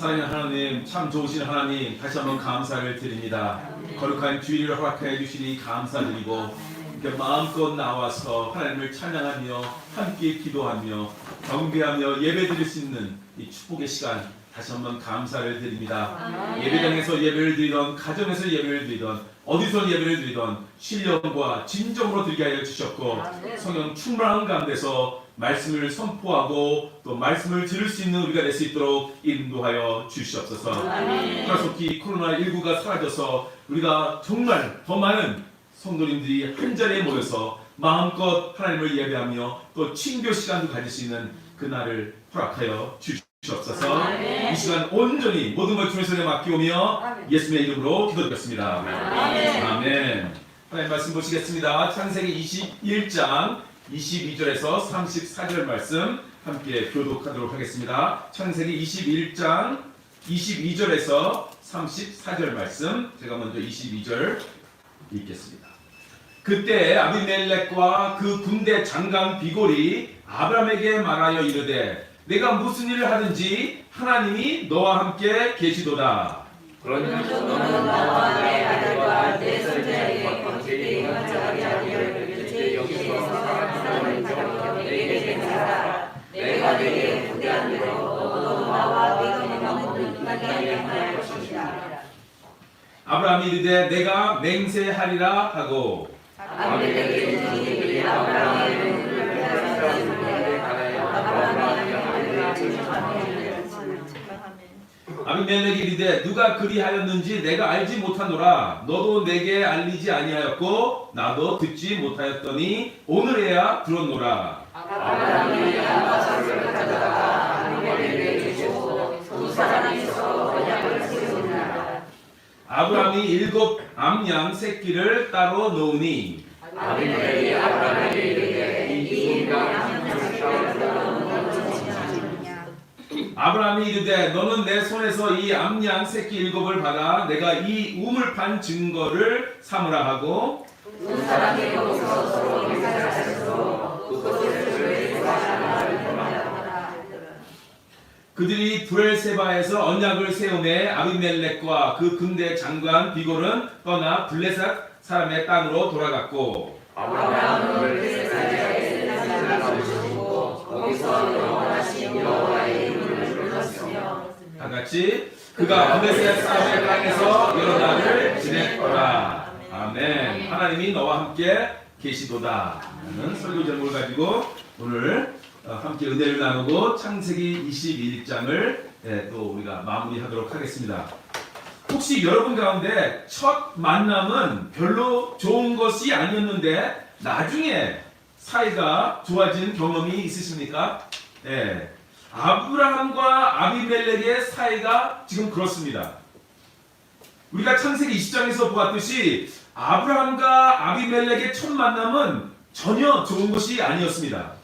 사랑하는 하나님, 참 좋으신 하나님, 다시 한번 감사를 드립니다. 거룩한 주일을 허락하여 주시니 감사드리고 이렇게 마음껏 나와서 하나님을 찬양하며 함께 기도하며 경배하며 예배드릴 수 있는 이 축복의 시간 다시 한번 감사를 드립니다. 예배당에서 예배를 드리던, 가정에서 예배를 드리던, 어디서 예배를 드리던 신령과 진정으로 드리게 하여 주셨고 성령 충만한 가운데서 말씀을 선포하고 또 말씀을 들을 수 있는 우리가 될 수 있도록 인도하여 주시옵소서. 가속히 코로나19가 사라져서 우리가 정말 더 많은 성도님들이 한자리에 모여서 마음껏 하나님을 예배하며 또 친교 시간도 가질 수 있는 그날을 허락하여 주시옵소서. 이 시간 온전히 모든 걸 주의 손에 맡기오며 예수님의 이름으로 기도드렸습니다. 아멘. 하나님 말씀 보시겠습니다. 창세기 21장 22절에서 34절 말씀 함께 교독하도록 하겠습니다. 창세기 21장 22절에서 34절 말씀, 제가 먼저 22절 읽겠습니다. 그때 아비멜렉과 그 군대 장관 비골이 아브라함에게 말하여 이르되 내가 무슨 일을 하든지 하나님이 너와 함께 계시도다. 그러니 너는 나와 내 아들과 내 손자에게 거칠이 영원하게 하기를 그때 여기서 사람을 잡아 내게 행하라. 내가 내게 후대한 대로 너도 나와 네가 먹는 인간에게 행할 것이다. 아브라함이 이르되 내가 맹세하리라 하고 아비멜렉의 증인들이 아브라함의 눈을 펴서 아비멜렉이 이르되 누가 그리하였는지 내가 알지 못하노라. 너도 내게 알리지 아니하였고 나도 듣지 못하였더니 오늘에야 들었노라. 아브라함이 아마사를 가져다가 아비멜렉에게 주고 두 사람이서 언약을 세우니라. 아브라함이 7 암양 새끼를 따로 놓으니 아비멜렉이 아브라함에게 이르되 이 인간 아브라함이 이르되 너는 내 손에서 이 암양 새끼 7을 받아 내가 이 우물판 증거를 삼으라 하고 두 사람이 거기서 서로 인사하였으므로 그곳을 그들이 브엘세바에서 언약을 세우매 아비멜렉과 그 군대 장관 비골은 떠나 블레셋 사람의 땅으로 돌아갔고 아브라함은 블레셋에 산을 주고 거기서 영원하신 여호와의 이름을 불렀으며 다 같이 그가 블레셋 사람의 땅에서 여러 날을 지냈더라. 아멘. 하나님이 너와 함께 계시도다 라는 설교 제목을 가지고 오늘 함께 은혜를 나누고 창세기 21장을 또 우리가 마무리하도록 하겠습니다. 혹시 여러분 가운데 첫 만남은 별로 좋은 것이 아니었는데 나중에 사이가 좋아진 경험이 있으십니까? 네. 아브라함과 아비멜렉의 사이가 지금 그렇습니다. 우리가 창세기 20장에서 보았듯이 아브라함과 아비멜렉의 첫 만남은 전혀 좋은 것이 아니었습니다.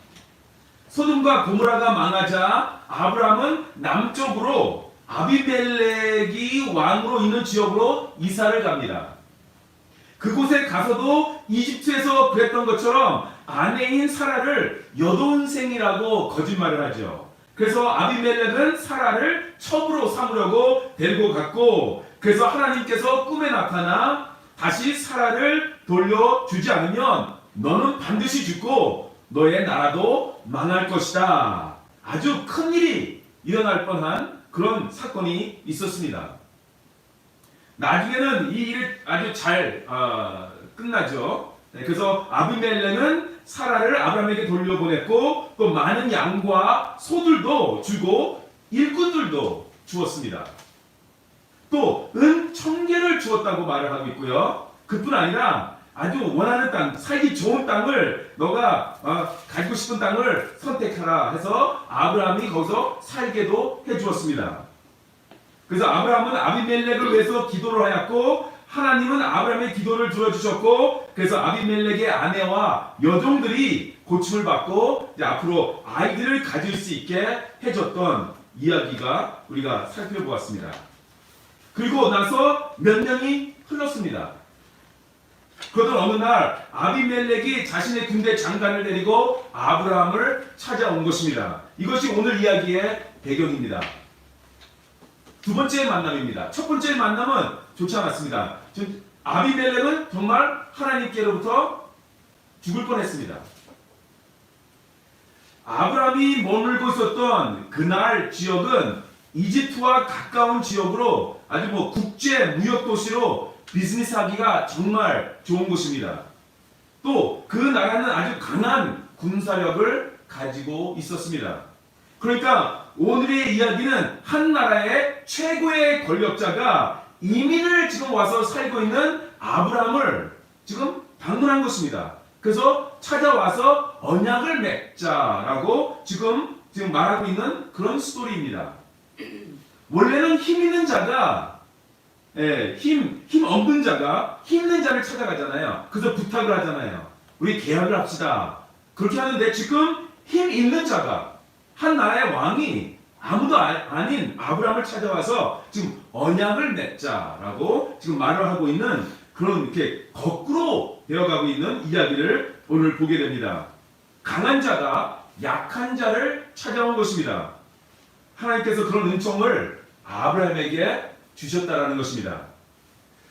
소돔과 고모라가 망하자 아브라함은 남쪽으로 아비멜렉이 왕으로 있는 지역으로 이사를 갑니다. 그곳에 가서도 이집트에서 그랬던 것처럼 아내인 사라를 여동생이라고 거짓말을 하죠. 그래서 아비멜렉은 사라를 첩으로 삼으려고 데리고 갔고, 그래서 하나님께서 꿈에 나타나 다시 사라를 돌려주지 않으면 너는 반드시 죽고 너의 나라도 망할 것이다. 아주 큰 일이 일어날 뻔한 그런 사건이 있었습니다. 나중에는 이 일이 아주 잘 끝나죠. 그래서 아비멜렉은 사라를 아브라함에게 돌려보냈고 또 많은 양과 소들도 주고 일꾼들도 주었습니다. 또 은 1000개를 주었다고 말을 하고 있고요. 그뿐 아니라 아주 원하는 땅, 살기 좋은 땅을 너가 가지고 싶은 땅을 선택하라 해서 아브라함이 거기서 살게도 해주었습니다. 그래서 아브라함은 아비멜렉을 위해서 기도를 하였고 하나님은 아브라함의 기도를 들어주셨고, 그래서 아비멜렉의 아내와 여종들이 고침을 받고 이제 앞으로 아이들을 가질 수 있게 해줬던 이야기가 우리가 살펴보았습니다. 그리고 나서 몇 년이 흘렀습니다. 그러던 어느 날 아비멜렉이 자신의 군대 장관을 데리고 아브라함을 찾아온 것입니다. 이것이 오늘 이야기의 배경입니다. 두 번째 만남입니다. 첫 번째 만남은 좋지 않았습니다. 아비멜렉은 정말 하나님께로부터 죽을 뻔했습니다. 아브라함이 머물고 있었던 그날 지역은 이집트와 가까운 지역으로 아주 국제 무역 도시로 비즈니스하기가 정말 좋은 곳입니다. 또 그 나라는 아주 강한 군사력을 가지고 있었습니다. 그러니까 오늘의 이야기는 한 나라의 최고의 권력자가 이민을 지금 와서 살고 있는 아브라함을 지금 방문한 것입니다. 그래서 찾아와서 언약을 맺자라고 지금 말하고 있는 그런 스토리입니다. 원래는 힘 있는 자가 힘 없는 자가 힘 있는 자를 찾아가잖아요. 그래서 부탁을 하잖아요. 우리 계약을 합시다. 그렇게 하는데 지금 힘 있는 자가 한 나라의 왕이 아무도 아닌 아브라함을 찾아와서 지금 언약을 맺자라고 지금 말을 하고 있는 그런 이렇게 거꾸로 되어가고 있는 이야기를 오늘 보게 됩니다. 강한 자가 약한 자를 찾아온 것입니다. 하나님께서 그런 은총을 아브라함에게 주셨다라는 것입니다.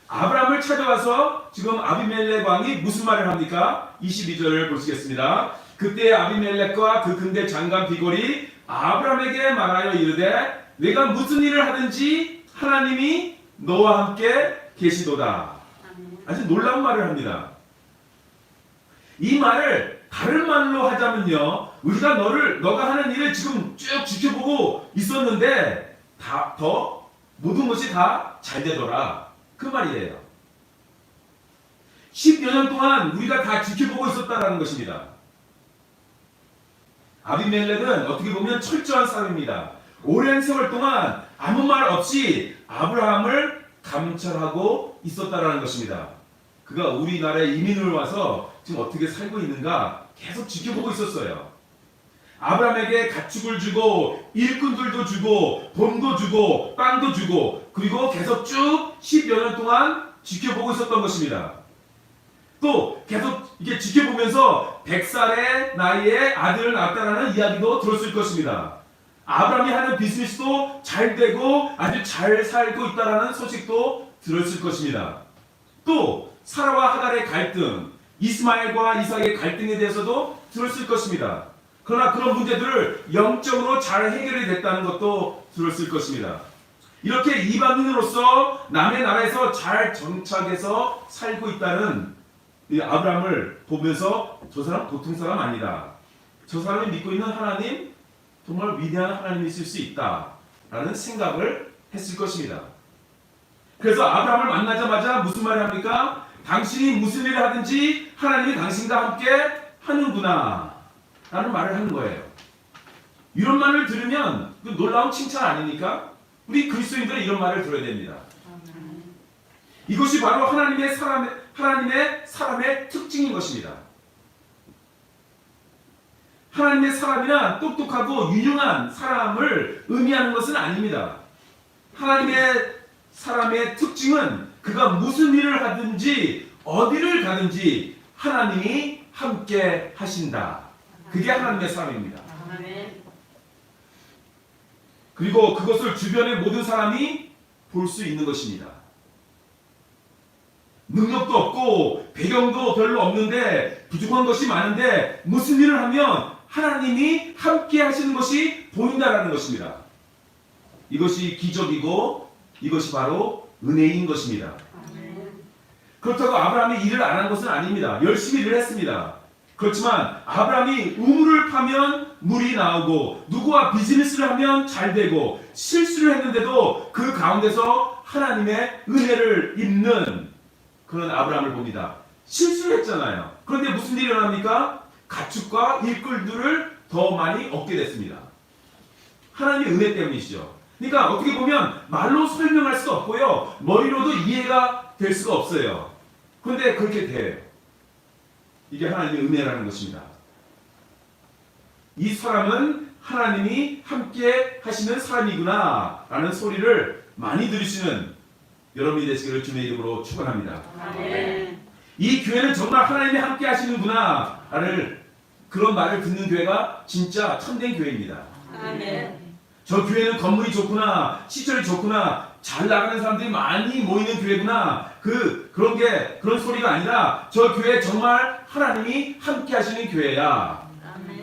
아브라함을 찾아와서 지금 아비멜렉 왕이 무슨 말을 합니까? 22절을 보시겠습니다. 그때 아비멜렉과 그 근대 장관 비골이 아브라함에게 말하여 이르되 내가 무슨 일을 하든지 하나님이 너와 함께 계시도다. 아주 놀라운 말을 합니다. 이 말을 다른 말로 하자면요, 우리가 너가 하는 일을 지금 쭉 지켜보고 있었는데 더 모든 것이 다 잘 되더라, 그 말이에요. 10여 년 동안 우리가 다 지켜보고 있었다라는 것입니다. 아비멜렉은 어떻게 보면 철저한 사람입니다. 오랜 세월 동안 아무 말 없이 아브라함을 감찰하고 있었다라는 것입니다. 그가 우리나라에 이민을 와서 지금 어떻게 살고 있는가 계속 지켜보고 있었어요. 아브라함에게 가축을 주고 일꾼들도 주고 돈도 주고 빵도 주고 그리고 계속 쭉 10여 년 동안 지켜보고 있었던 것입니다. 또 계속 이게 지켜보면서 100살의 나이에 아들을 낳았다라는 이야기도 들었을 것입니다. 아브라함이 하는 비즈니스도 잘 되고 아주 잘 살고 있다라는 소식도 들었을 것입니다. 또 사라와 하갈의 갈등, 이스마엘과 이삭의 갈등에 대해서도 들었을 것입니다. 그러나 그런 문제들을 영적으로 잘 해결이 됐다는 것도 들었을 것입니다. 이렇게 이방인으로서 남의 나라에서 잘 정착해서 살고 있다는 이 아브라함을 보면서 저 사람 보통 사람 아니다. 저 사람이 믿고 있는 하나님 정말 위대한 하나님이 있을 수 있다라는 생각을 했을 것입니다. 그래서 아브라함을 만나자마자 무슨 말을 합니까? 당신이 무슨 일을 하든지 하나님이 당신과 함께 하는구나 라는 말을 하는 거예요. 이런 말을 들으면 그 놀라운 칭찬 아닙니까? 우리 그리스도인들은 이런 말을 들어야 됩니다. 이것이 바로 하나님의 사람의 특징인 것입니다. 하나님의 사람이나 똑똑하고 유능한 사람을 의미하는 것은 아닙니다. 하나님의 사람의 특징은 그가 무슨 일을 하든지 어디를 가든지 하나님이 함께 하신다. 그게 하나님의 사람입니다. 그리고 그것을 주변의 모든 사람이 볼 수 있는 것입니다. 능력도 없고 배경도 별로 없는데 부족한 것이 많은데 무슨 일을 하면 하나님이 함께 하시는 것이 보인다라는 것입니다. 이것이 기적이고 이것이 바로 은혜인 것입니다. 그렇다고 아브라함이 일을 안 한 것은 아닙니다. 열심히 일을 했습니다. 그렇지만 아브라함이 우물을 파면 물이 나오고 누구와 비즈니스를 하면 잘 되고 실수를 했는데도 그 가운데서 하나님의 은혜를 입는 그런 아브라함을 봅니다. 실수를 했잖아요. 그런데 무슨 일이 일어납니까? 가축과 일꾼들을 더 많이 얻게 됐습니다. 하나님의 은혜 때문이시죠. 그러니까 어떻게 보면 말로 설명할 수가 없고요. 머리로도 이해가 될 수가 없어요. 그런데 그렇게 돼요. 이게 하나님의 은혜라는 것입니다. 이 사람은 하나님이 함께 하시는 사람이구나 라는 소리를 많이 들으시는 여러분이 되시기를 주님의 이름으로 축원합니다. 이 교회는 정말 하나님이 함께 하시는구나 라는 그런 말을 듣는 교회가 진짜 참된 교회입니다. 저 교회는 건물이 좋구나, 시설이 좋구나, 잘 나가는 사람들이 많이 모이는 교회구나, 그런 소리가 아니라 저 교회 정말 하나님이 함께 하시는 교회야.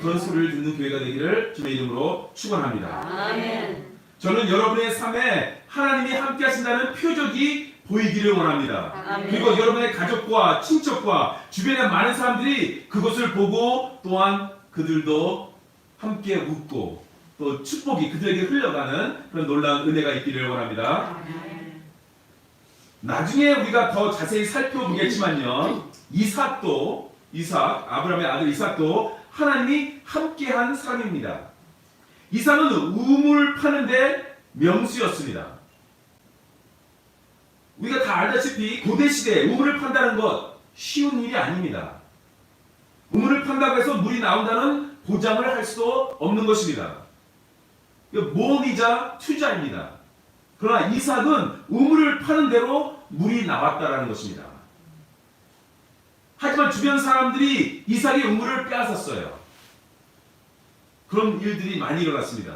그런 소리를 듣는 교회가 되기를 주의 이름으로 축원합니다. 아멘. 저는 여러분의 삶에 하나님이 함께 하신다는 표적이 보이기를 원합니다. 아멘. 그리고 여러분의 가족과 친척과 주변의 많은 사람들이 그것을 보고 또한 그들도 함께 웃고 또 축복이 그들에게 흘러가는 그런 놀라운 은혜가 있기를 원합니다. 나중에 우리가 더 자세히 살펴보겠지만요, 아브라함의 아들 이삭도 하나님이 함께한 사람입니다. 이삭은 우물 파는데 명수였습니다. 우리가 다 알다시피 고대 시대에 우물을 판다는 것 쉬운 일이 아닙니다. 우물을 판다고 해서 물이 나온다는 보장을 할 수도 없는 것입니다. 모험이자 투자입니다. 그러나 이삭은 우물을 파는 대로 물이 나왔다라는 것입니다. 하지만 주변 사람들이 이삭의 우물을 빼앗았어요. 그런 일들이 많이 일어났습니다.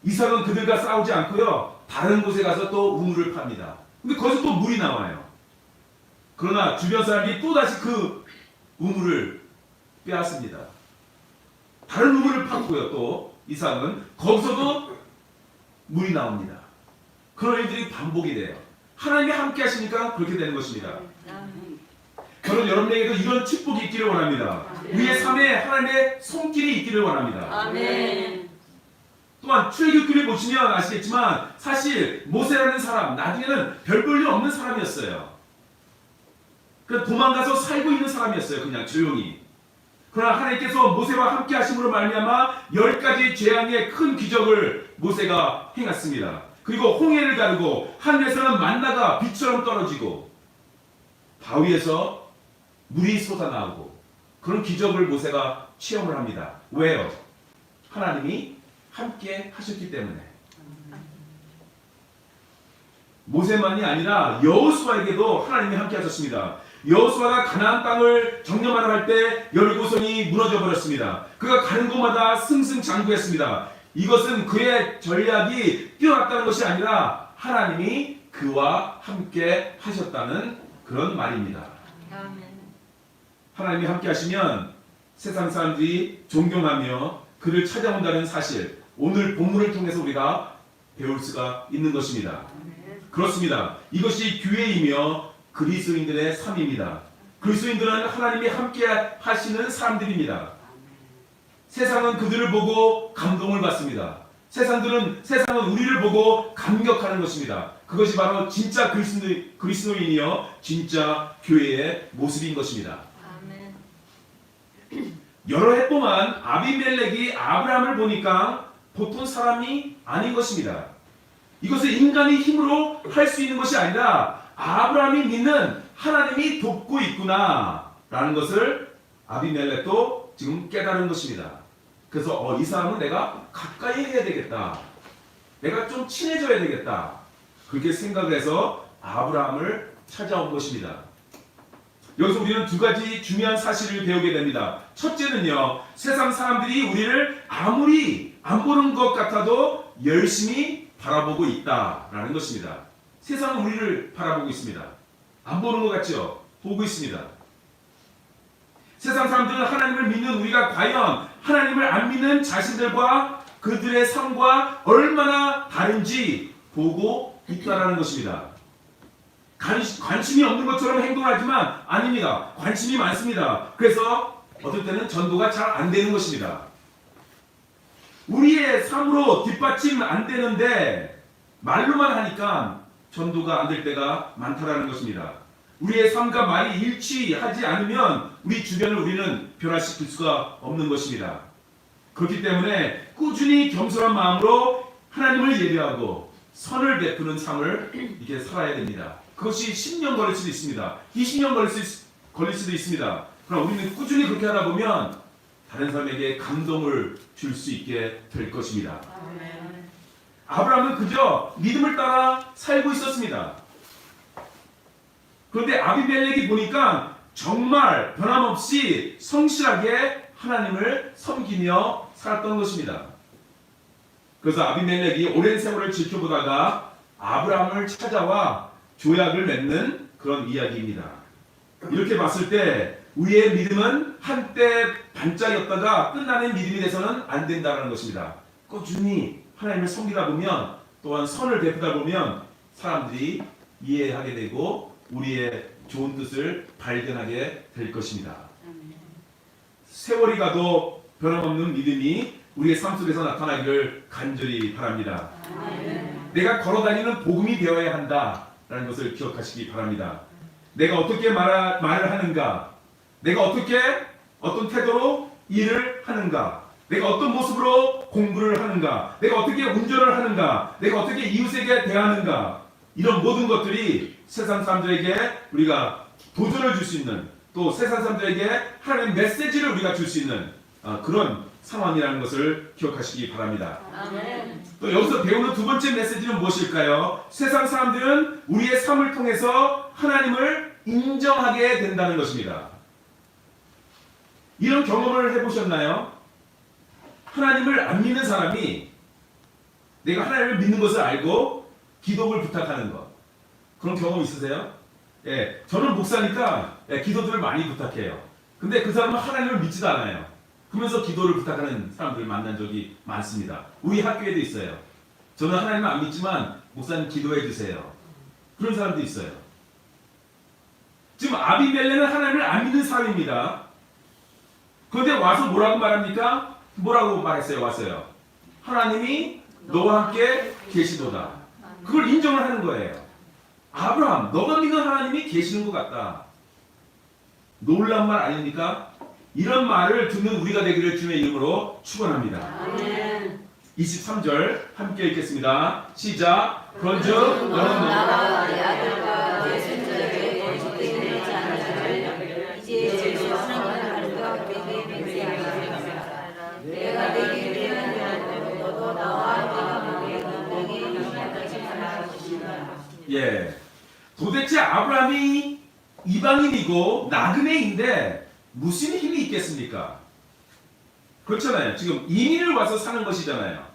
이삭은 그들과 싸우지 않고요, 다른 곳에 가서 또 우물을 팝니다. 근데 거기서 또 물이 나와요. 그러나 주변 사람들이 또다시 그 우물을 빼앗습니다. 다른 우물을 팠고요, 또 이삭은 거기서도 물이 나옵니다. 그런 일들이 반복이 돼요. 하나님이 함께 하시니까 그렇게 되는 것입니다. 저는 여러분에게도 이런 축복이 있기를 원합니다. 우리의 삶에 하나님의 손길이 있기를 원합니다. 아멘. 또한 출애굽기를 보시면 아시겠지만 사실 모세라는 사람 나중에는 별 볼 일 없는 사람이었어요. 도망가서 살고 있는 사람이었어요. 그냥 조용히. 그러나 하나님께서 모세와 함께 하심으로 말미암아 10가지 재앙의 큰 기적을 모세가 행했습니다. 그리고 홍해를 가르고 하늘에서는 만나가 빛처럼 떨어지고 바위에서 물이 솟아나오고 그런 기적을 모세가 체험을 합니다. 왜요? 하나님이 함께 하셨기 때문에. 모세만이 아니라 여호수아에게도 하나님이 함께 하셨습니다. 여호수아가 가나안 땅을 정탐하러 갈 때 여리고성이 무너져 버렸습니다. 그가 가는 곳마다 승승장구했습니다. 이것은 그의 전략이 뛰어났다는 것이 아니라 하나님이 그와 함께 하셨다는 그런 말입니다. 아멘. 하나님이 함께 하시면 세상 사람들이 존경하며 그를 찾아온다는 사실, 오늘 본문을 통해서 우리가 배울 수가 있는 것입니다. 그렇습니다. 이것이 교회이며 그리스도인들의 삶입니다. 그리스도인들은 하나님이 함께 하시는 사람들입니다. 세상은 그들을 보고 감동을 받습니다. 세상은 우리를 보고 감격하는 것입니다. 그것이 바로 진짜 그리스도인이요 진짜 교회의 모습인 것입니다. 아멘. 여러 해 동안 아비멜렉이 아브라함을 보니까 보통 사람이 아닌 것입니다. 이것을 인간의 힘으로 할 수 있는 것이 아니라 아브라함이 믿는 하나님이 돕고 있구나 라는 것을 아비멜렉도 지금 깨달은 것입니다. 그래서 이 사람은 내가 가까이 해야 되겠다, 내가 좀 친해져야 되겠다, 그렇게 생각을 해서 아브라함을 찾아온 것입니다. 여기서 우리는 두 가지 중요한 사실을 배우게 됩니다. 첫째는요, 세상 사람들이 우리를 아무리 안 보는 것 같아도 열심히 바라보고 있다라는 것입니다. 세상은 우리를 바라보고 있습니다. 안 보는 것 같죠? 보고 있습니다. 세상 사람들은 하나님을 믿는 우리가 과연 하나님을 안 믿는 자신들과 그들의 삶과 얼마나 다른지 보고 있다라는 것입니다. 관심이 없는 것처럼 행동하지만 아닙니다. 관심이 많습니다. 그래서 어떨 때는 전도가 잘 안 되는 것입니다. 우리의 삶으로 뒷받침 안 되는데 말로만 하니까 전도가 안 될 때가 많다라는 것입니다. 우리의 삶과 말이 일치하지 않으면 우리 주변을 우리는 변화시킬 수가 없는 것입니다. 그렇기 때문에 꾸준히 겸손한 마음으로 하나님을 예배하고 선을 베푸는 삶을 이렇게 살아야 됩니다. 그것이 10년 걸릴 수도 있습니다. 20년 걸릴 수도 있습니다. 그러나 우리는 꾸준히 그렇게 하다 보면 다른 사람에게 감동을 줄 수 있게 될 것입니다. 아멘. 아브라함은 그저 믿음을 따라 살고 있었습니다. 그런데 아비멜렉이 보니까 정말 변함없이 성실하게 하나님을 섬기며 살았던 것입니다. 그래서 아비멜렉이 오랜 세월을 지켜보다가 아브라함을 찾아와 조약을 맺는 그런 이야기입니다. 이렇게 봤을 때 우리의 믿음은 한때 반짝였다가 끝나는 믿음이 돼서는 안 된다는 것입니다. 꾸준히 하나님을 섬기다 보면, 또한 선을 베푸다 보면 사람들이 이해하게 되고 우리의 좋은 뜻을 발견하게 될 것입니다. 세월이 가도 변함없는 믿음이 우리의 삶 속에서 나타나기를 간절히 바랍니다. 내가 걸어다니는 복음이 되어야 한다라는 것을 기억하시기 바랍니다. 내가 어떻게 말을 하는가, 내가 어떻게 어떤 태도로 일을 하는가, 내가 어떤 모습으로 공부를 하는가, 내가 어떻게 운전을 하는가, 내가 어떻게 이웃에게 대하는가, 이런 모든 것들이 세상 사람들에게 우리가 도전을 줄 수 있는, 또 세상 사람들에게 하나님의 메시지를 우리가 줄 수 있는 그런 상황이라는 것을 기억하시기 바랍니다. 아멘. 또 여기서 배우는 두 번째 메시지는 무엇일까요? 세상 사람들은 우리의 삶을 통해서 하나님을 인정하게 된다는 것입니다. 이런 경험을 해보셨나요? 하나님을 안 믿는 사람이 내가 하나님을 믿는 것을 알고 기도를 부탁하는 것, 그런 경험 있으세요? 예, 저는 목사니까 기도들을 많이 부탁해요. 근데 그 사람은 하나님을 믿지도 않아요. 그러면서 기도를 부탁하는 사람들을 만난 적이 많습니다. 우리 학교에도 있어요. 저는 하나님을 안 믿지만 목사님 기도해 주세요. 그런 사람도 있어요. 지금 아비멜렉은 하나님을 안 믿는 사람입니다. 그런데 와서 뭐라고 말합니까? 뭐라고 말했어요? 왔어요. 하나님이 너와 함께 계시도다. 그걸 인정을 하는 거예요. 아브라함, 너가 믿는 하나님이 계시는 것 같다. 놀라운 말 아닙니까? 이런 말을 듣는 우리가 되기를 주님의 이름으로 축원합니다. 아멘. 23절 함께 읽겠습니다. 시작. 그런즉 너는 나와 내 아들과 내 손자에게 거짓되지 않으시를 이제 제 조상을 하루가 내게 맹세하라. 내가 내게 미안하여 너도 나와 함께 건강히 영원까지 살아갈 것이다. 예, 도대체 아브라함이 이방인이고 나그네인데 무슨 힘이 있겠습니까? 그렇잖아요. 지금 이민을 와서 사는 것이잖아요.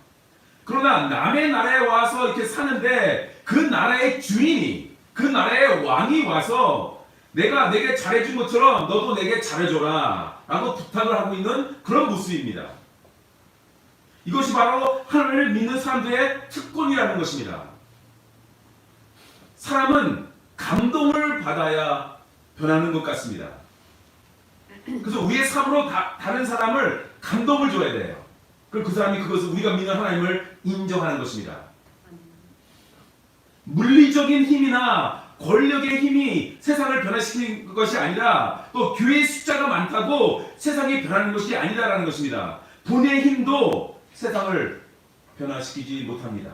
그러나 남의 나라에 와서 이렇게 사는데 그 나라의 주인이, 그 나라의 왕이 와서 내가 내게 잘해준 것처럼 너도 내게 잘해줘라 라고 부탁을 하고 있는 그런 모습입니다. 이것이 바로 하나님을 믿는 사람들의 특권이라는 것입니다. 사람은 감동을 받아야 변하는 것 같습니다. 그래서 우리의 삶으로 다른 사람을 감동을 줘야 돼요. 그럼 그 사람이 그것을 우리가 믿는 하나님을 인정하는 것입니다. 물리적인 힘이나 권력의 힘이 세상을 변화시키는 것이 아니라 또 교회의 숫자가 많다고 세상이 변하는 것이 아니다라는 것입니다. 돈의 힘도 세상을 변화시키지 못합니다.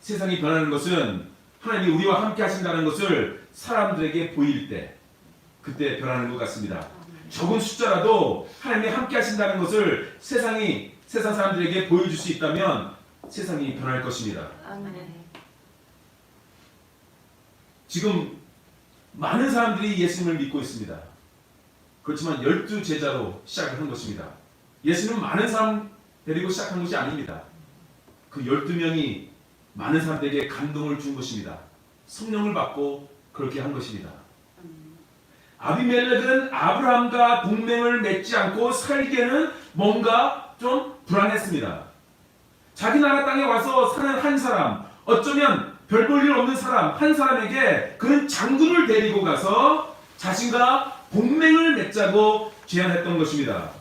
세상이 변하는 것은 하나님이 우리와 함께 하신다는 것을 사람들에게 보일 때 그때 변하는 것 같습니다. 적은 숫자라도 하나님이 함께 하신다는 것을 세상 사람들에게 보여줄 수 있다면 세상이 변할 것입니다. 아멘. 지금 많은 사람들이 예수님을 믿고 있습니다. 그렇지만 12제자로 시작을 한 것입니다. 예수님은 많은 사람 데리고 시작한 것이 아닙니다. 그 12명이 많은 사람들에게 감동을 준 것입니다. 성령을 받고 그렇게 한 것입니다. 아비멜렉은 아브라함과 동맹을 맺지 않고 살기에는 뭔가 좀 불안했습니다. 자기 나라 땅에 와서 사는 한 사람, 어쩌면 별 볼 일 없는 사람, 한 사람에게 그는 장군을 데리고 가서 자신과 동맹을 맺자고 제안했던 것입니다.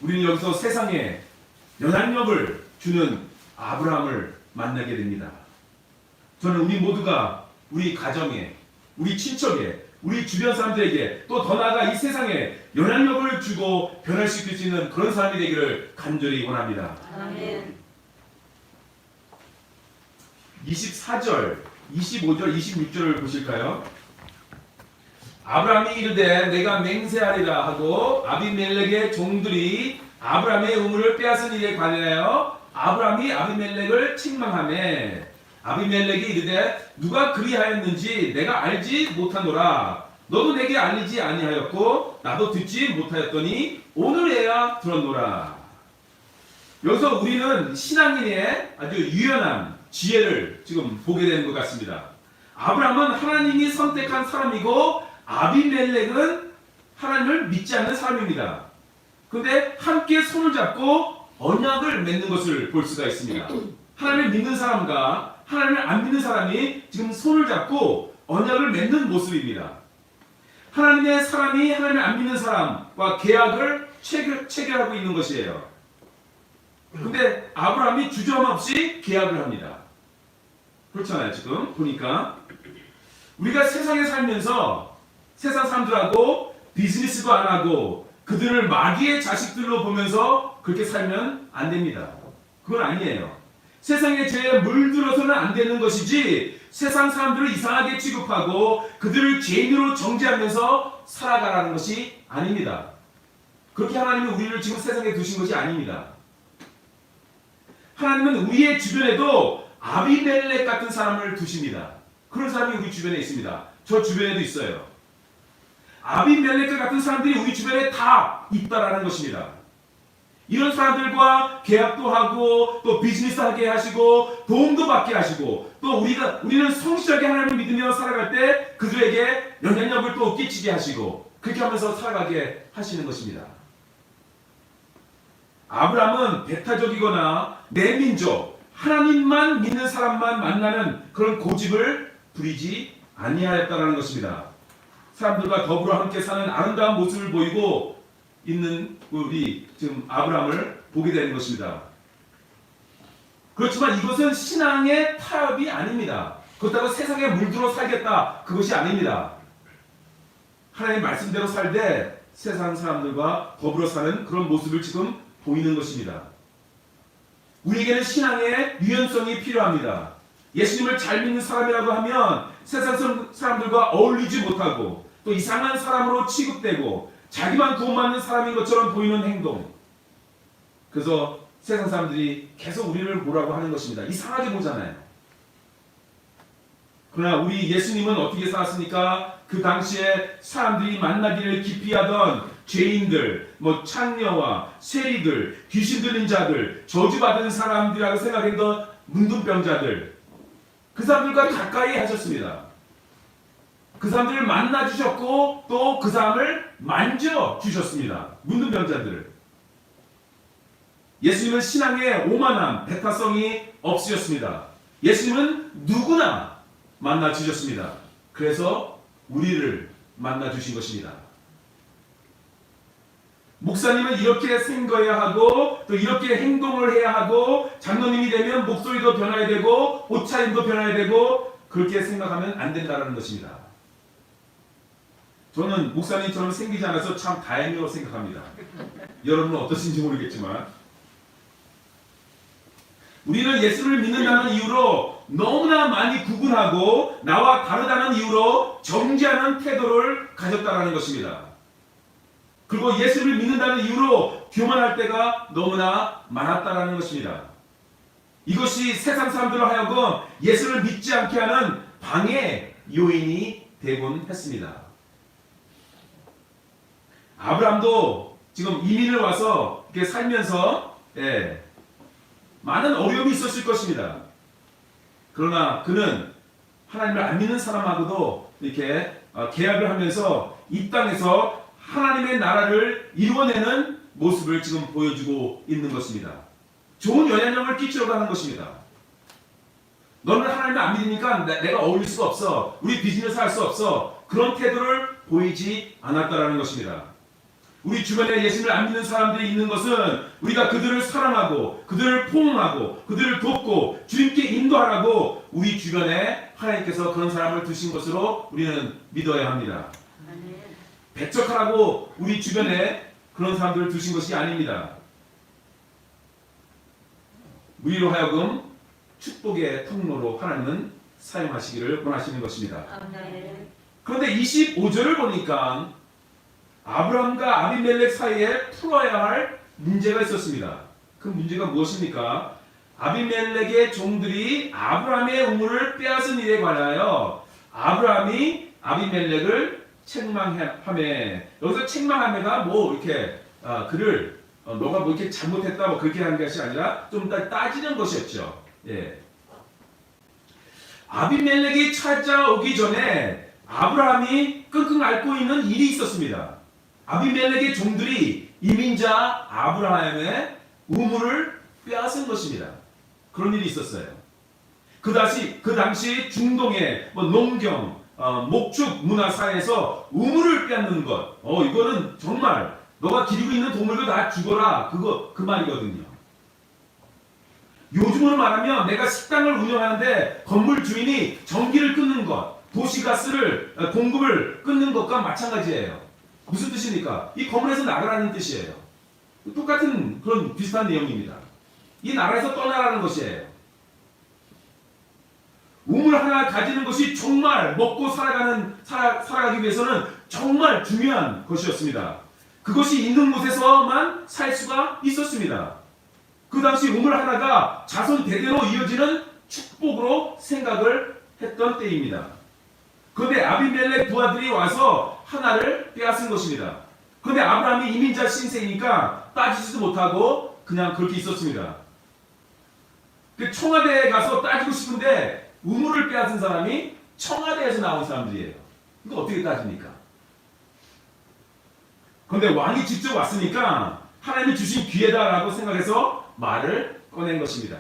우리는 여기서 세상에 영향력을 주는 아브라함을 만나게 됩니다. 저는 우리 모두가 우리 가정에, 우리 친척에, 우리 주변 사람들에게 또 더 나아가 이 세상에 영향력을 주고 변화시킬 수 있는 그런 사람이 되기를 간절히 원합니다. 아멘. 24절, 25절, 26절을 보실까요? 아브라함이 이르되 내가 맹세하리라 하고 아비멜렉의 종들이 아브라함의 우물을 빼앗은 일에 관하여 아브라함이 아비멜렉을 책망하매 아비멜렉이 이르되 누가 그리하였는지 내가 알지 못하노라. 너도 내게 알리지 아니하였고 나도 듣지 못하였더니 오늘에야 들었노라. 여기서 우리는 신앙인의 아주 유연한 지혜를 지금 보게 되는 것 같습니다. 아브라함은 하나님이 선택한 사람이고 아비멜렉은 하나님을 믿지 않는 사람입니다. 그런데 함께 손을 잡고 언약을 맺는 것을 볼 수가 있습니다. 하나님을 믿는 사람과 하나님을 안 믿는 사람이 지금 손을 잡고 언약을 맺는 모습입니다. 하나님의 사람이 하나님을 안 믿는 사람과 계약을 체결하고 있는 것이에요. 근데 아브라함이 주저함없이 계약을 합니다. 그렇잖아요. 지금 보니까 우리가 세상에 살면서 세상 사람들하고 비즈니스도 안 하고 그들을 마귀의 자식들로 보면서 그렇게 살면 안 됩니다. 그건 아니에요. 세상의 죄에 물들어서는 안 되는 것이지 세상 사람들을 이상하게 취급하고 그들을 죄인으로 정죄하면서 살아가라는 것이 아닙니다. 그렇게 하나님이 우리를 지금 세상에 두신 것이 아닙니다. 하나님은 우리의 주변에도 아비멜렉 같은 사람을 두십니다. 그런 사람이 우리 주변에 있습니다. 저 주변에도 있어요. 아비멜렉 같은 사람들이 우리 주변에 다 있다라는 것입니다. 이런 사람들과 계약도 하고 또 비즈니스 하게 하시고 도움도 받게 하시고 또 우리는 성실하게 하나님을 믿으며 살아갈 때 그들에게 영향력을 또 끼치게 하시고 그렇게 하면서 살아가게 하시는 것입니다. 아브라함은 배타적이거나 내 민족 하나님만 믿는 사람만 만나는 그런 고집을 부리지 아니하였다는 것입니다. 사람들과 더불어 함께 사는 아름다운 모습을 보이고 있는 우리 지금 아브라함을 보게 되는 것입니다. 그렇지만 이것은 신앙의 타협이 아닙니다. 그렇다고 세상에 물들어 살겠다 그것이 아닙니다. 하나님의 말씀대로 살되 세상 사람들과 더불어 사는 그런 모습을 지금 보이는 것입니다. 우리에게는 신앙의 유연성이 필요합니다. 예수님을 잘 믿는 사람이라고 하면 세상 사람들과 어울리지 못하고 또 이상한 사람으로 취급되고 자기만 구원받는 사람인 것처럼 보이는 행동. 그래서 세상 사람들이 계속 우리를 뭐라고 하는 것입니다. 이상하게 보잖아요. 그러나 우리 예수님은 어떻게 살았습니까? 그 당시에 사람들이 만나기를 기피하던 죄인들, 창녀와 세리들, 귀신 들린 자들, 저주받은 사람들이라고 생각했던 문둥병자들, 그 사람들과 가까이 하셨습니다. 그 사람들을 만나 주셨고 또 그 사람을 만져 주셨습니다. 문둥병자들을. 예수님은 신앙의 오만함, 배타성이 없으셨습니다. 예수님은 누구나 만나 주셨습니다. 그래서 우리를 만나 주신 것입니다. 목사님은 이렇게 생겨야 하고 또 이렇게 행동을 해야 하고 장로님이 되면 목소리도 변해야 되고 옷차림도 변해야 되고 그렇게 생각하면 안 된다는 것입니다. 저는 목사님처럼 생기지 않아서 참 다행이라고 생각합니다. 여러분은 어떠신지 모르겠지만 우리는 예수를 믿는다는 이유로 너무나 많이 구분하고 나와 다르다는 이유로 정죄하는 태도를 가졌다는 것입니다. 그리고 예수를 믿는다는 이유로 교만할 때가 너무나 많았다는 것입니다. 이것이 세상 사람들로 하여금 예수를 믿지 않게 하는 방해 요인이 되곤 했습니다. 아브라함도 지금 이민을 와서 이렇게 살면서 많은 어려움이 있었을 것입니다. 그러나 그는 하나님을 안 믿는 사람하고도 이렇게 계약을 하면서 이 땅에서 하나님의 나라를 이루어내는 모습을 지금 보여주고 있는 것입니다. 좋은 영향력을 끼치려고 하는 것입니다. 너는 하나님을 안 믿으니까 내가 어울릴 수가 없어. 우리 비즈니스 할 수 없어. 그런 태도를 보이지 않았다라는 것입니다. 우리 주변에 예수님을 안 믿는 사람들이 있는 것은 우리가 그들을 사랑하고 그들을 포옹하고 그들을 돕고 주님께 인도하라고 우리 주변에 하나님께서 그런 사람을 두신 것으로 우리는 믿어야 합니다. 배척하라고 우리 주변에 그런 사람들을 두신 것이 아닙니다. 우리로 하여금 축복의 통로로 하나님은 사용하시기를 원하시는 것입니다. 그런데 25절을 보니까 아브라함과 아비멜렉 사이에 풀어야 할 문제가 있었습니다. 그 문제가 무엇입니까? 아비멜렉의 종들이 아브라함의 우물을 빼앗은 일에 관하여 아브라함이 아비멜렉을 책망하매, 여기서 책망하매가 이렇게 그를 너가 뭐 이렇게 잘못했다 뭐 그렇게 하는 것이 아니라 좀 따지는 것이었죠. 예. 아비멜렉이 찾아오기 전에 아브라함이 끙끙 앓고 있는 일이 있었습니다. 아비멜렉의 종들이 이민자 아브라함의 우물을 빼앗은 것입니다. 그런 일이 있었어요. 그 당시 중동의 농경, 목축 문화사에서 우물을 빼앗는 것, 이거는 정말 너가 기르고 있는 동물도 다 죽어라, 그 말이거든요. 요즘으로 말하면 내가 식당을 운영하는데 건물 주인이 전기를 끊는 것, 도시가스를 공급을 끊는 것과 마찬가지예요. 무슨 뜻입니까? 이 건물에서 나가라는 뜻이에요. 똑같은 그런 비슷한 내용입니다. 이 나라에서 떠나라는 것이에요. 우물 하나 가지는 것이 정말 먹고 살아가기 위해서는 정말 중요한 것이었습니다. 그것이 있는 곳에서만 살 수가 있었습니다. 그 당시 우물 하나가 자손 대대로 이어지는 축복으로 생각을 했던 때입니다. 그런데 아비멜렉 부하들이 와서 하나를 빼앗은 것입니다. 그런데 아브라함이 이민자 신세이니까 따지지도 못하고 그냥 그렇게 있었습니다. 청와대에 가서 따지고 싶은데 우물을 빼앗은 사람이 청와대에서 나온 사람들이에요. 이거 어떻게 따집니까? 그런데 왕이 직접 왔으니까 하나님이 주신 기회다라고 생각해서 말을 꺼낸 것입니다.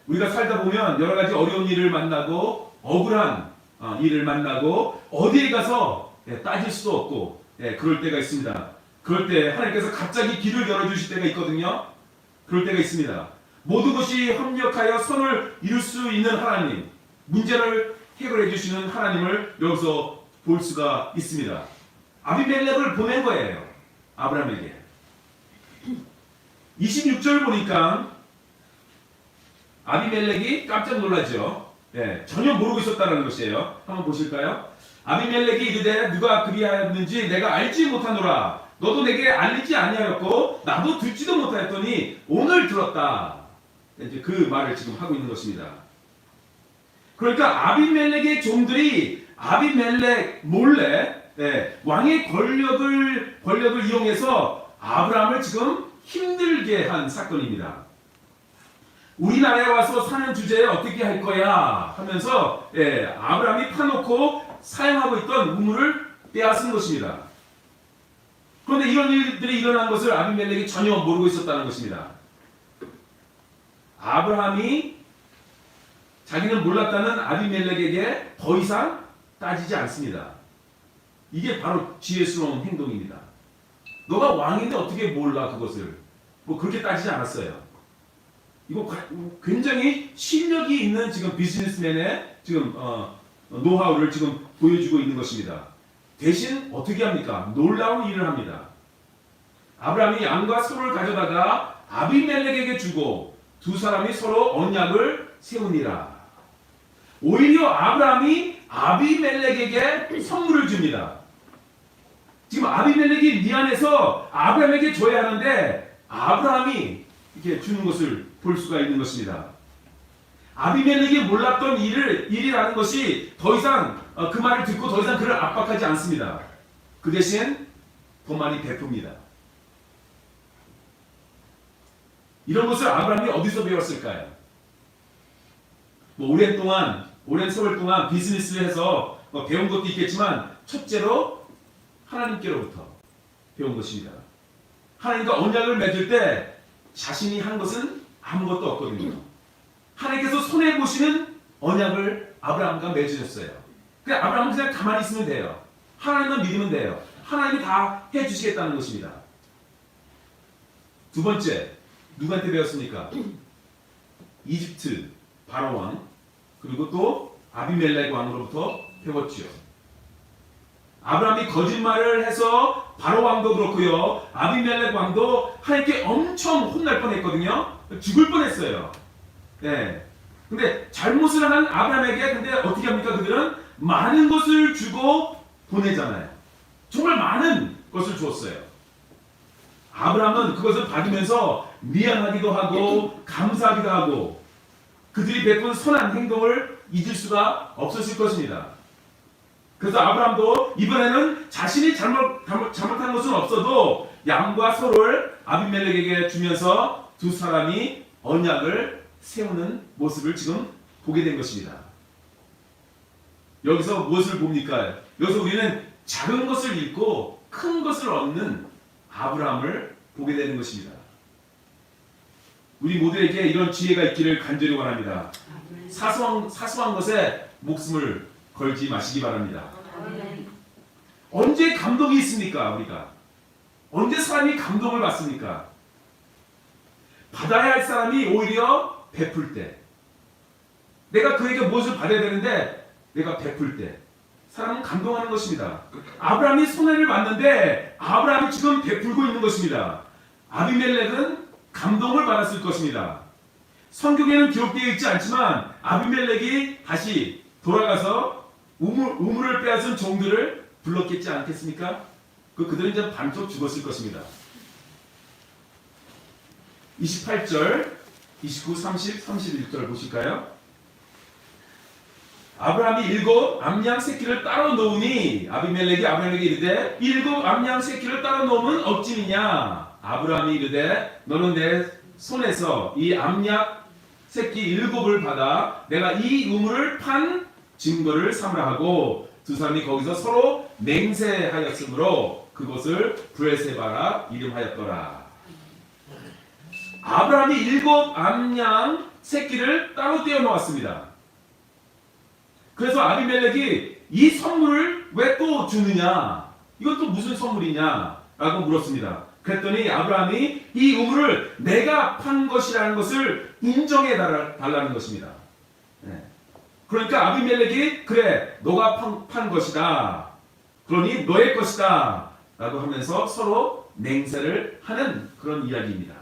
우리가 살다 보면 여러 가지 어려운 일을 만나고 억울한 일을 만나고 어디에 가서 따질 수도 없고 그럴 때가 있습니다. 그럴 때 하나님께서 갑자기 길을 열어주실 때가 있거든요. 그럴 때가 있습니다. 모든 것이 협력하여 선을 이룰 수 있는 하나님, 문제를 해결해 주시는 하나님을 여기서 볼 수가 있습니다. 아비멜렉을 보낸 거예요. 아브라함에게. 26절 보니까 아비멜렉이 깜짝 놀라죠. 전혀 모르고 있었다는 것이에요. 한번 보실까요? 아비멜렉이 이르되 누가 그리하였는지 내가 알지 못하노라. 너도 내게 알리지 아니하였고 나도 듣지도 못하였더니 오늘 들었다. 이제 그 말을 지금 하고 있는 것입니다. 그러니까 아비멜렉의 종들이 아비멜렉 몰래 왕의 권력을 이용해서 아브라함을 지금 힘들게 한 사건입니다. 우리나라에 와서 사는 주제에 어떻게 할 거야 하면서 아브라함이 파놓고 사용하고 있던 우물을 빼앗은 것입니다. 그런데 이런 일들이 일어난 것을 아비멜렉이 전혀 모르고 있었다는 것입니다. 아브라함이 자기는 몰랐다는 아비멜렉에게 더 이상 따지지 않습니다. 이게 바로 지혜스러운 행동입니다. 너가 왕인데 어떻게 몰라 그것을. 그렇게 따지지 않았어요. 이거 굉장히 실력이 있는 지금 비즈니스맨의 지금 노하우를 지금 보여주고 있는 것입니다. 대신 어떻게 합니까? 놀라운 일을 합니다. 아브라함이 양과 소를 가져다가 아비멜렉에게 주고 두 사람이 서로 언약을 세우니라. 오히려 아브라함이 아비멜렉에게 선물을 줍니다. 지금 아비멜렉이 미안해서 아브라함에게 줘야 하는데 아브라함이 이렇게 주는 것을 볼 수가 있는 것입니다. 아비멜렉이 몰랐던 일이라는 것이 더 이상 그 말을 듣고 더 이상 그를 압박하지 않습니다. 그 대신 더 많이 베풉니다. 이런 것을 아브라함이 어디서 배웠을까요? 오랜 세월 동안 비즈니스를 해서 배운 것도 있겠지만 첫째로 하나님께로부터 배운 것입니다. 하나님과 언약을 맺을 때 자신이 한 것은 아무것도 없거든요. 하나님께서 손해보시는 언약을 아브라함과 맺으셨어요. 그냥 아브라함은 그냥 가만히 있으면 돼요. 하나님만 믿으면 돼요. 하나님이 다 해주시겠다는 것입니다. 두 번째, 누구한테 배웠습니까? 이집트 바로 왕, 그리고 또 아비멜렉 왕으로부터 배웠지요. 아브라함이 거짓말을 해서 바로 왕도 그렇고요, 아비멜렉 왕도 하나님께 엄청 혼날 뻔했거든요. 죽을 뻔했어요. 근데 잘못을 한 아브라함에게 근데 어떻게 합니까? 그들은 많은 것을 주고 보내잖아요. 정말 많은 것을 주었어요. 아브라함은 그것을 받으면서 미안하기도 하고 감사하기도 하고 그들이 베푼 선한 행동을 잊을 수가 없었을 것입니다. 그래서 아브라함도 이번에는 자신이 잘못한 것은 없어도 양과 소를 아비멜렉에게 주면서 두 사람이 언약을 세우는 모습을 지금 보게 된 것입니다. 여기서 무엇을 봅니까? 여기서 우리는 작은 것을 잃고 큰 것을 얻는 아브라함을 보게 되는 것입니다. 우리 모두에게 이런 지혜가 있기를 간절히 원합니다. 사소한 것에 목숨을 걸지 마시기 바랍니다. 언제 감동이 있습니까? 우리가 언제 사람이 감동을 받습니까? 받아야 할 사람이 오히려 베풀 때, 내가 그에게 무엇을 받아야 되는데 내가 베풀 때 사람은 감동하는 것입니다. 아브라함이 손해를 봤는데 아브라함이 지금 베풀고 있는 것입니다. 아비멜렉은 감동을 받았을 것입니다. 성경에는 기록되어 있지 않지만 아비멜렉이 다시 돌아가서 우물을 빼앗은 종들을 불렀겠지 않겠습니까? 그들은 이제 반쪽 죽었을 것입니다. 28절, 29, 30, 31절 보실까요? 아브라함이 7 암양 새끼를 따로 놓으니 아비멜렉이 아브라함에게 이르되 7 암양 새끼를 따로 놓으면 어찌미냐? 아브라함이 이르되 너는 내 손에서 이 암양 새끼 7을 받아 내가 이 우물을 판 증거를 삼으라 하고 두 사람이 거기서 서로 맹세하였으므로 그것을 브엘세바라 이름하였더라. 아브라함이 7 암양 새끼를 따로 떼어 놓았습니다. 그래서 아비멜렉이 이 선물을 왜 또 주느냐? 이건 또 무슨 선물이냐? 라고 물었습니다. 그랬더니 아브라함이 이 우물을 내가 판 것이라는 것을 인정해 달라는 것입니다. 네. 그러니까 아비멜렉이 그래 너가 판 것이다. 그러니 너의 것이다. 라고 하면서 서로 맹세를 하는 그런 이야기입니다.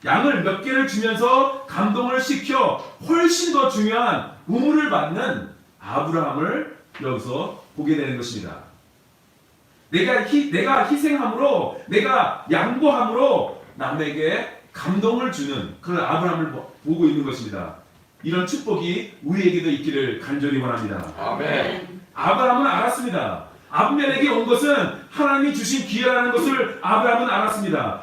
양을 몇 개를 주면서 감동을 시켜 훨씬 더 중요한 우물을 받는 아브라함을 여기서 보게 되는 것입니다. 내가 희생함으로, 내가 양보함으로 남에게 감동을 주는 그런 아브라함을 보고 있는 것입니다. 이런 축복이 우리에게도 있기를 간절히 원합니다. 아멘. 아브라함은 알았습니다. 아비멜렉이 온 것은 하나님이 주신 기회라는 것을 아브라함은 알았습니다.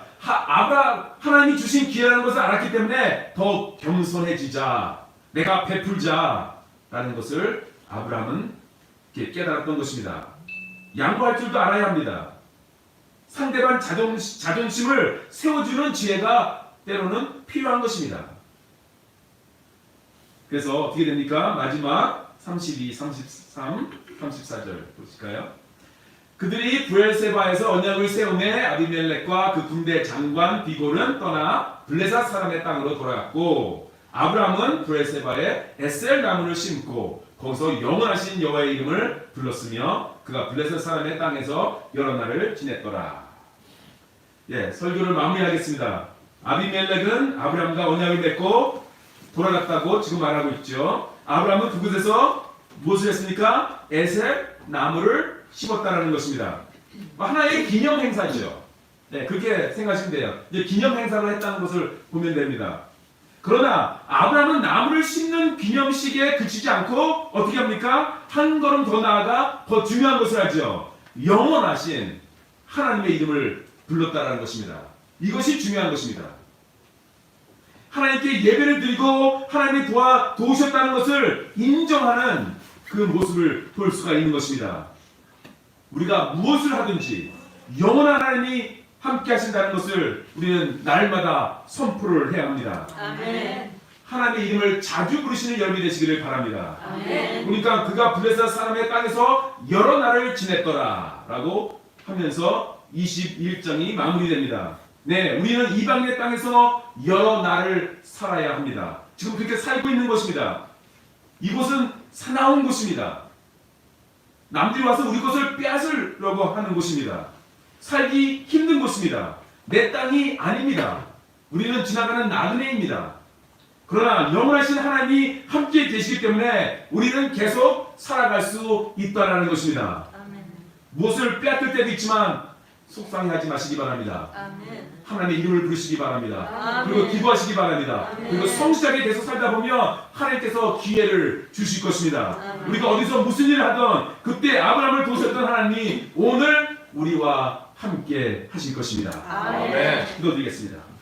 하나님이 주신 기회라는 것을 알았기 때문에 더 겸손해지자, 내가 베풀자 라는 것을 아브라함은 깨달았던 것입니다. 양보할 줄도 알아야 합니다. 상대방 자존심을 세워주는 지혜가 때로는 필요한 것입니다. 그래서 어떻게 됩니까? 마지막 32, 33, 34절 보실까요? 그들이 브엘세바에서 언약을 세우매 아비멜렉과 그 군대 장관 비골은 떠나 블레셋 사람의 땅으로 돌아갔고 아브라함은 브엘세바에 에셀 나무를 심고 거기서 영원하신 여호와의 이름을 불렀으며 그가 블레셋 사람의 땅에서 여러 날을 지냈더라. 예, 설교를 마무리하겠습니다. 아비멜렉은 아브라함과 언약을 맺고 돌아갔다고 지금 말하고 있죠. 아브라함은 그곳에서 무엇을 했습니까? 에셀 나무를 심었다라는 것입니다. 하나의 기념 행사죠. 네, 그렇게 생각하시면 돼요. 이제 기념 행사를 했다는 것을 보면 됩니다. 그러나 아브라함은 나무를 심는 기념식에 그치지 않고 어떻게 합니까? 한 걸음 더 나아가 더 중요한 것을 하죠. 영원하신 하나님의 이름을 불렀다라는 것입니다. 이것이 중요한 것입니다. 하나님께 예배를 드리고 하나님이 도우셨다는 것을 인정하는 그 모습을 볼 수가 있는 것입니다. 우리가 무엇을 하든지 영원한 하나님이 함께 하신다는 것을 우리는 날마다 선포를 해야 합니다. 아멘. 하나님의 이름을 자주 부르시는 여러분이 되시기를 바랍니다. 아멘. 그러니까 그가 블레셋 사람의 땅에서 여러 날을 지냈더라 라고 하면서 21장이 마무리됩니다. 네, 우리는 이방인의 땅에서 여러 날을 살아야 합니다. 지금 그렇게 살고 있는 것입니다. 이곳은 사나운 곳입니다. 남들이 와서 우리 것을 빼앗으려고 하는 곳입니다. 살기 힘든 곳입니다. 내 땅이 아닙니다. 우리는 지나가는 나그네입니다. 그러나 영원하신 하나님이 함께 계시기 때문에 우리는 계속 살아갈 수 있다는 것입니다. 아멘. 무엇을 빼앗을 때도 있지만 속상해하지 마시기 바랍니다. 아멘. 하나님의 이름을 부르시기 바랍니다. 아멘. 그리고 기도하시기 바랍니다. 아멘. 그리고 성실하게 계속 살다 보면 하나님께서 기회를 주실 것입니다. 아멘. 우리가 어디서 무슨 일을 하던 그때 아브라함을 도우셨던 하나님이 오늘 우리와 함께 하실 것입니다. 아멘. 기도드리겠습니다.